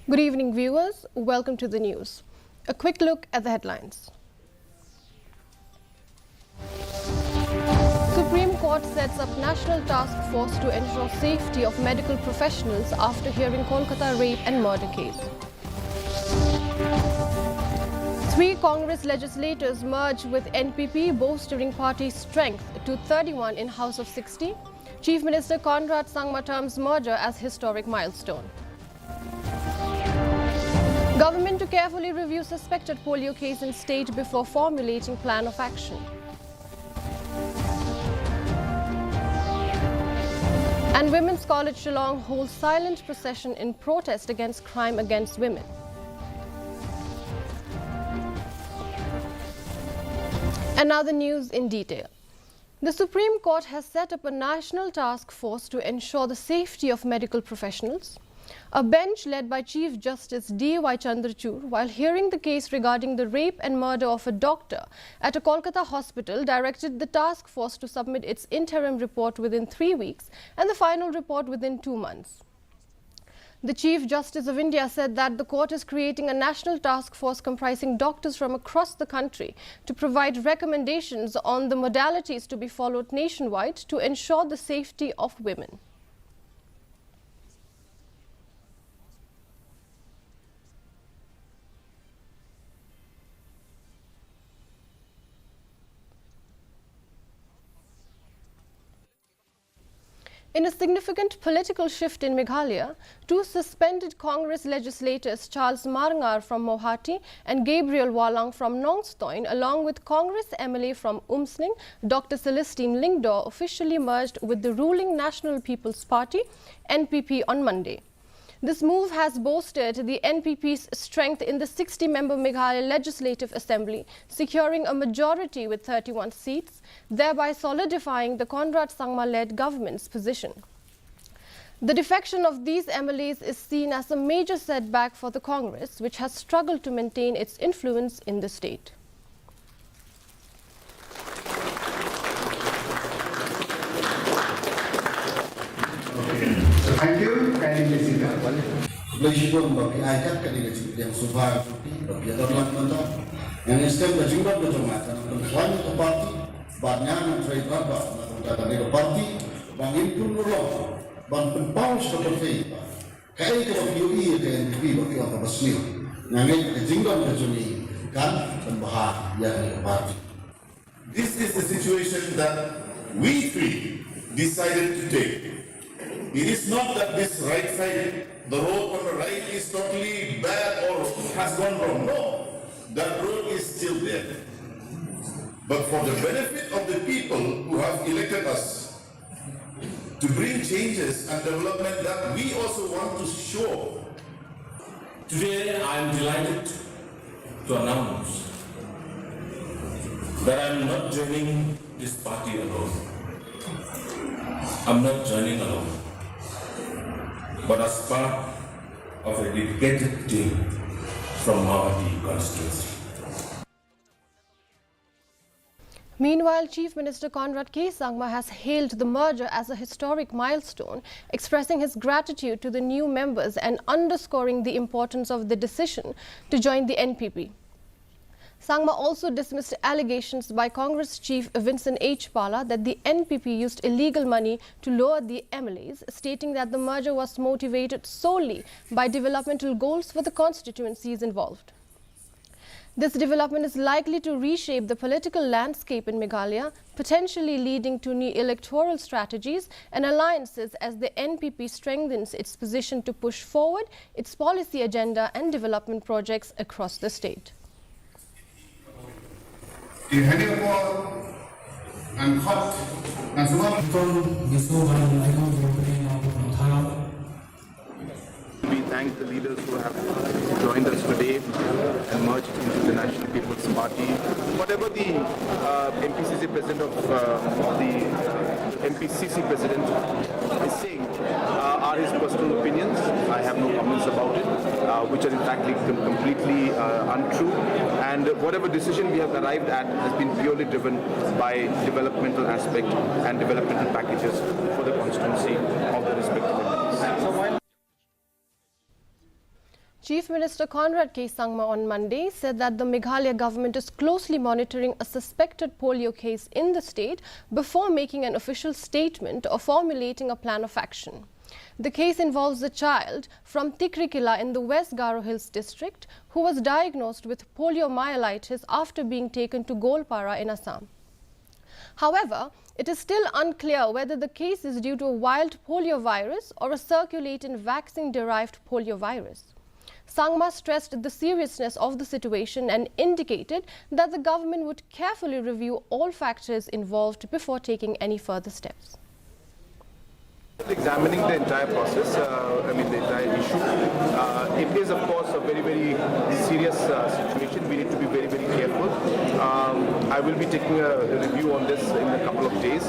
Good evening, viewers. Welcome to the news. A quick look at the headlines. Supreme Court sets up National Task Force to ensure safety of medical professionals after hearing Kolkata rape and murder case. 3 Congress legislators merge with NPP, bolstering party strength to 31 in House of 60. Chief Minister Conrad Sangma terms merger as historic milestone. Government to carefully review suspected polio case in state before formulating plan of action. And Women's College Shillong holds silent procession in protest against crime against women. And now the news in detail. The Supreme Court has set up a national task force to ensure the safety of medical professionals. A bench led by Chief Justice D.Y. Chandrachud, while hearing the case regarding the rape and murder of a doctor at a Kolkata hospital, directed the task force to submit its interim report within 3 weeks and the final report within 2 months. The Chief Justice of India said that the court is creating a national task force comprising doctors from across the country to provide recommendations on the modalities to be followed nationwide to ensure the safety of women. In a significant political shift in Meghalaya, 2 suspended Congress legislators, Charles Marngar from Mohati and Gabriel Walang from Nongstoin, along with Congress MLA from Umsling, Dr. Celestine Lingdor, officially merged with the ruling National People's Party, NPP, on Monday. This move has bolstered the NPP's strength in the 60-member Meghalaya Legislative Assembly, securing a majority with 31 seats, thereby solidifying the Conrad Sangma-led government's position. The defection of these MLAs is seen as a major setback for the Congress, which has struggled to maintain its influence in the state. Thank you. Kindly sit down. Meskipun bagi ayat kandidat yang subhan bagi orang mentok yang sistem berjumlah berjumatan perempuan itu parti banyak yang saya berapa melakukan dari parti bangin pun nolong bang pempaus seperti kayak kalau UI ke NPP bagi orang bersih nangin kejinggon berjuni kan pembahas yang parti. This is the situation that we three decided to take. It is not that this right side, the road on the right is totally bad or has gone wrong. No, that road is still there. But for the benefit of the people who have elected us to bring changes and development that we also want to show. Today I am delighted to announce that I am not joining this party alone. I'm not joining alone, but as part of a dedicated team from Mohati constituency. Meanwhile, Chief Minister Conrad K. Sangma has hailed the merger as a historic milestone, expressing his gratitude to the new members and underscoring the importance of the decision to join the NPP. Sangma also dismissed allegations by Congress Chief Vincent H. Pala that the NPP used illegal money to lower the MLAs, stating that the merger was motivated solely by developmental goals for the constituencies involved. This development is likely to reshape the political landscape in Meghalaya, potentially leading to new electoral strategies and alliances as the NPP strengthens its position to push forward its policy agenda and development projects across the state. Die Hände vor an Kopf, an Sommer. We thank the leaders who have joined us today and merged into the National People's Party. Whatever the MPCC president of the MPCC president is saying are his personal opinions. I have no comments about it, which are in fact completely untrue. And whatever decision we have arrived at has been purely driven by developmental aspect and developmental packages for the constituency of the respective entities. Chief Minister Conrad K. Sangma on Monday said that the Meghalaya government is closely monitoring a suspected polio case in the state before making an official statement or formulating a plan of action. The case involves a child from Tikrikila in the West Garo Hills district who was diagnosed with poliomyelitis after being taken to Golpara in Assam. However, it is still unclear whether the case is due to a wild poliovirus or a circulating vaccine-derived poliovirus. Sangma stressed the seriousness of the situation and indicated that the government would carefully review all factors involved before taking any further steps. Examining the entire process, the entire issue. It is, of course, a very, very serious situation. We need to be very, very careful. I will be taking a review on this in a couple of days,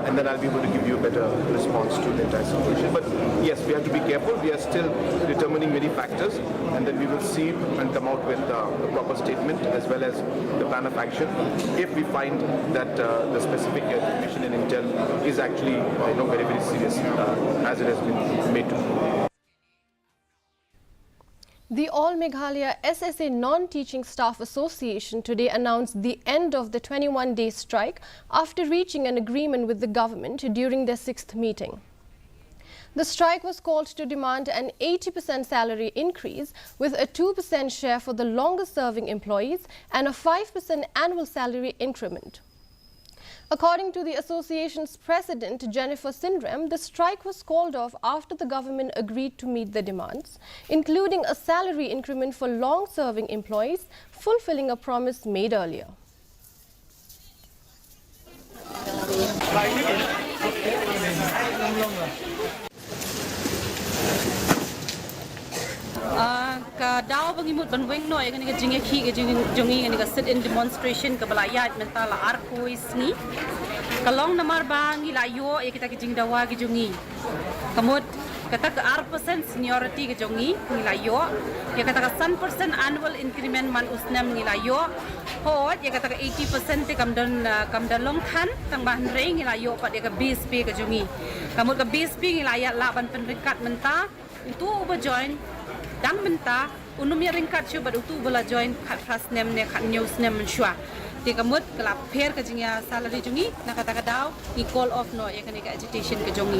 and then I'll be able to give you a better response to the entire situation. But yes, we have to be careful. We are still determining many factors, and then we will see and come out with the proper statement as well as the plan of action. If we find that the specific information and intel is actually, very, very serious. As it has been made to be. The All Meghalaya SSA Non-Teaching Staff Association today announced the end of the 21-day strike after reaching an agreement with the government during their 6th meeting. The strike was called to demand an 80% salary increase with a 2% share for the longer-serving employees and a 5% annual salary increment. According to the association's president, Jennifer Sindram, the strike was called off after the government agreed to meet the demands, including a salary increment for long-serving employees, fulfilling a promise made earlier. Daw pangimut banweng no yang ni jingi khi ke jongi ni sit in demonstration ke balayat mental arkois ni kalong namar bang ilayo e kita ke jing dawa ke jongi kamut kata ke R% seniority ke jongi ilayo ya kata ke 100% annual increment man usnam ilayo hot ya kata ke 80% te kamdan long than tang ban reng ilayo pat ya ke BSP ke jongi kamut ke BSP ilayat la ban penrikat menta itu uba join dang menta unum ya ringkat chu bad utu bala join khat fast nem ne khat news nem shwa te kamut kala pher ka jingya salary jungi na kata ka daw ni call off no ya kanika agitation ka jongi.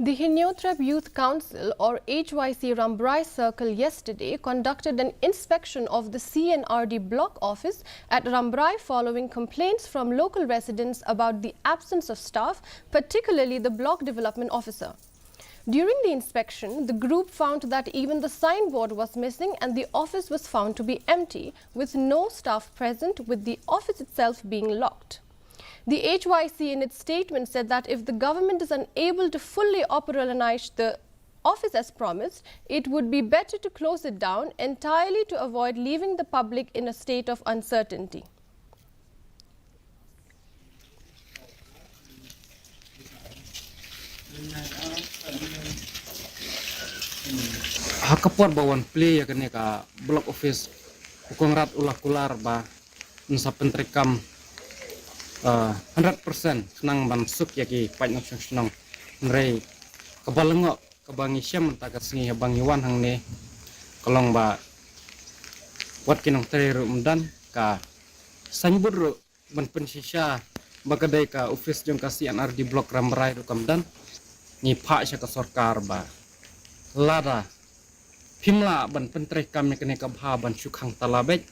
The Hinyotrap Youth Council or HYC Rambrai Circle yesterday conducted an inspection of the CNRD block office at Rambrai following complaints from local residents about the absence of staff, particularly the block development officer. During the inspection, the group found that even the signboard was missing and the office was found to be empty, with no staff present, with the office itself being locked. The HYC in its statement said that if the government is unable to fully operationalize the office as promised, it would be better to close it down entirely to avoid leaving the public in a state of uncertainty. Hakapor bawan play ya kene ka block office ukong rat ulah kular ba nsa pentrekam 100% senang ban suk ya ki pai nok senang nrei kabalengok kabangi syam ta ka sengi bang Iwan hang ne kolong ba wat kinong teru umdan ka sanbur ru ban pensisya bagadai ka office jong ka CNRD block Rambrai ru kamdan ni pha sya ka sarkar ba lada Pimla ban pentrekam ni kene kabha ban sukhang talabek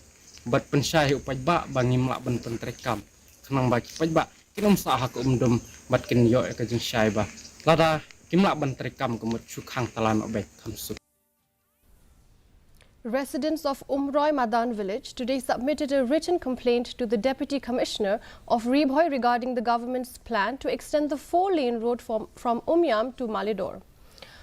bat pensyai upajba bangimla ban pentrekam kenang baki pajba kinom sah ka umdum bat kin yo ka jing syai ba lada kimla ban trekam kumut sukhang talan obek kamsu. Residents of Umroi Madan village today submitted a written complaint to the Deputy Commissioner of Rebhoi regarding the government's plan to extend the 4-lane road from Umyam to Malidor.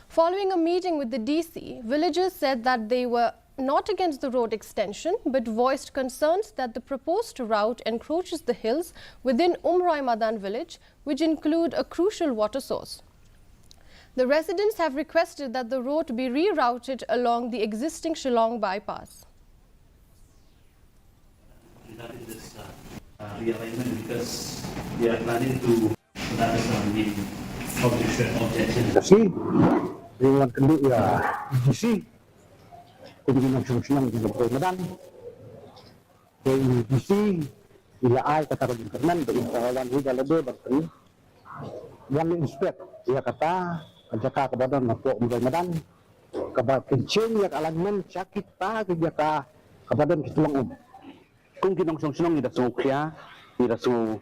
Following a meeting with the DC, villagers said that they were not against the road extension but voiced concerns that the proposed route encroaches the hills within Umroi Madan village, which include a crucial water source. The residents have requested that the road be rerouted along the existing Shillong bypass. Regarding this realignment, because we are planning to have some objection Dengan kenduk ya isi kejadian senang di Medan isi ila ai kata kerman berintawan juga lebih berteri yang inspek ia kata jaka kepada napok Medan kepada kencing yang alaman sakit ta kerja kepada kitulang kung kinong senang ida sungkia ida su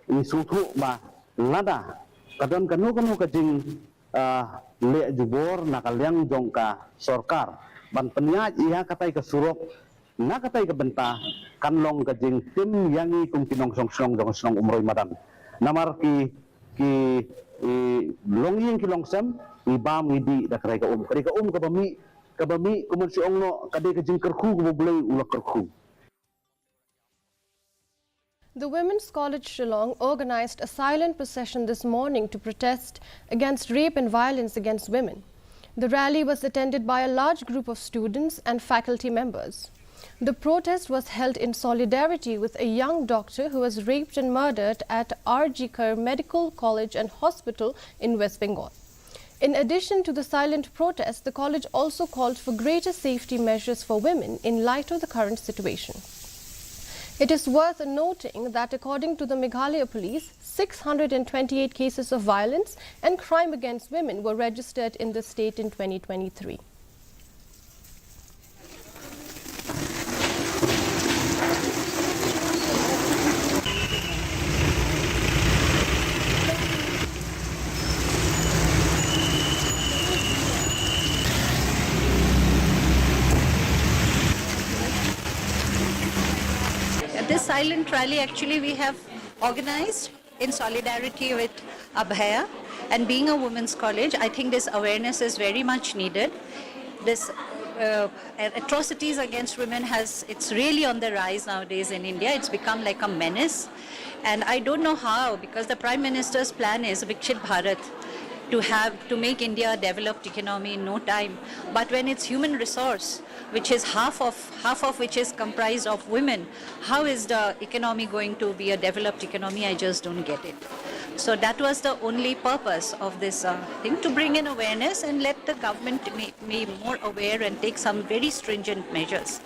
ini suatu bah nada kadang kanu kajing le jubor nakaliang jongka sorkar ban peniat ia katai ke surok na katai ke benta kanlong kajing tim yangi kung kinong song umroy madan namar ki longyeng kilong sem ibam ngidi da kareka kabami kumun si ongno kadai kajing kerku kubulay ulak kerku. The Women's College Shillong organized a silent procession this morning to protest against rape and violence against women. The rally was attended by a large group of students and faculty members. The protest was held in solidarity with a young doctor who was raped and murdered at R.G. Kar Medical College and Hospital in West Bengal. In addition to the silent protest, the college also called for greater safety measures for women in light of the current situation. It is worth noting that according to the Meghalaya police, 628 cases of violence and crime against women were registered in the state in 2023. This silent rally actually we have organized in solidarity with Abhaya, and being a women's college, I think this awareness is very much needed. This atrocities against women it's really on the rise nowadays in India. It's become like a menace, and I don't know how, because the Prime Minister's plan is Vikshit Bharat, to make India a developed economy in no time. But when it's human resource, which is half of which is comprised of women, how is the economy going to be a developed economy? I just don't get it. So that was the only purpose of this thing, to bring in awareness and let the government be more aware and take some very stringent measures.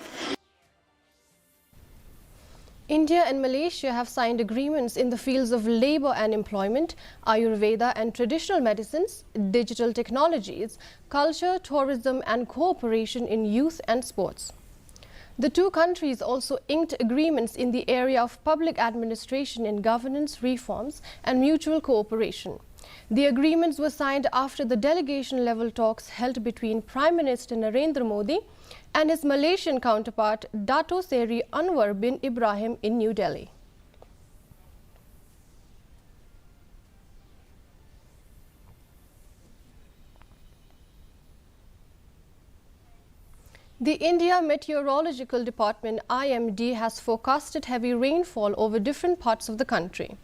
India and Malaysia have signed agreements in the fields of labour and employment, Ayurveda and traditional medicines, digital technologies, culture, tourism and cooperation in youth and sports. The two countries also inked agreements in the area of public administration and governance reforms and mutual cooperation. The agreements were signed after the delegation-level talks held between Prime Minister Narendra Modi and his Malaysian counterpart Dato Seri Anwar bin Ibrahim in New Delhi. The India Meteorological Department IMD has forecasted heavy rainfall over different parts of the country.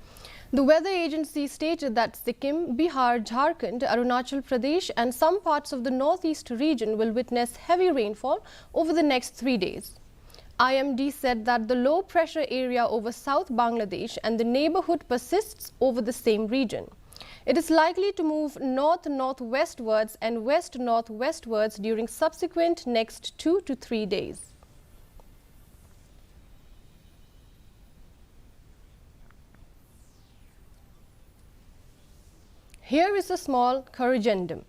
The weather agency stated that Sikkim, Bihar, Jharkhand, Arunachal Pradesh and some parts of the northeast region will witness heavy rainfall over the next 3 days. IMD said that the low pressure area over South Bangladesh and the neighborhood persists over the same region. It is likely to move north-northwestwards and west-northwestwards during subsequent next 2 to 3 days. Here is a small corrigendum.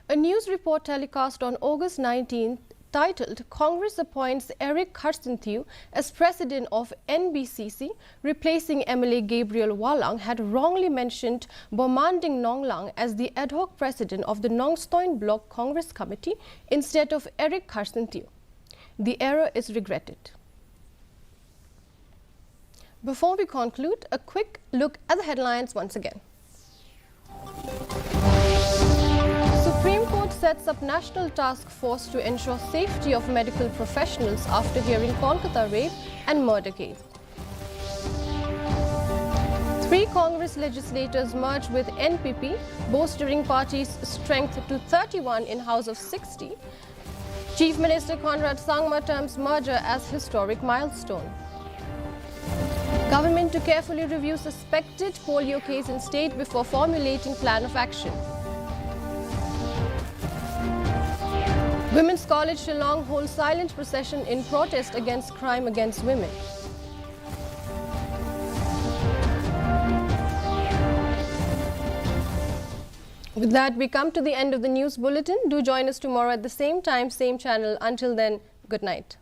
A news report telecast on August 19th titled Congress appoints Eric Karstenthiou as president of NBCC, replacing MLA Gabriel Walang, had wrongly mentioned Bomanding Nonglang as the ad hoc president of the Nongstoin Block Congress Committee instead of Eric Karstenthiou. The error is regretted. Before we conclude, a quick look at the headlines once again. Supreme Court sets up National Task Force to ensure safety of medical professionals after hearing Kolkata rape and murder case. 3 Congress legislators merged with NPP, bolstering party's strength to 31 in House of 60. Chief Minister Conrad Sangma terms merger as historic milestone. Government to carefully review suspected polio case in state before formulating plan of action. Women's College Shillong holds silent procession in protest against crime against women. With that, we come to the end of the news bulletin. Do join us tomorrow at the same time, same channel. Until then, good night.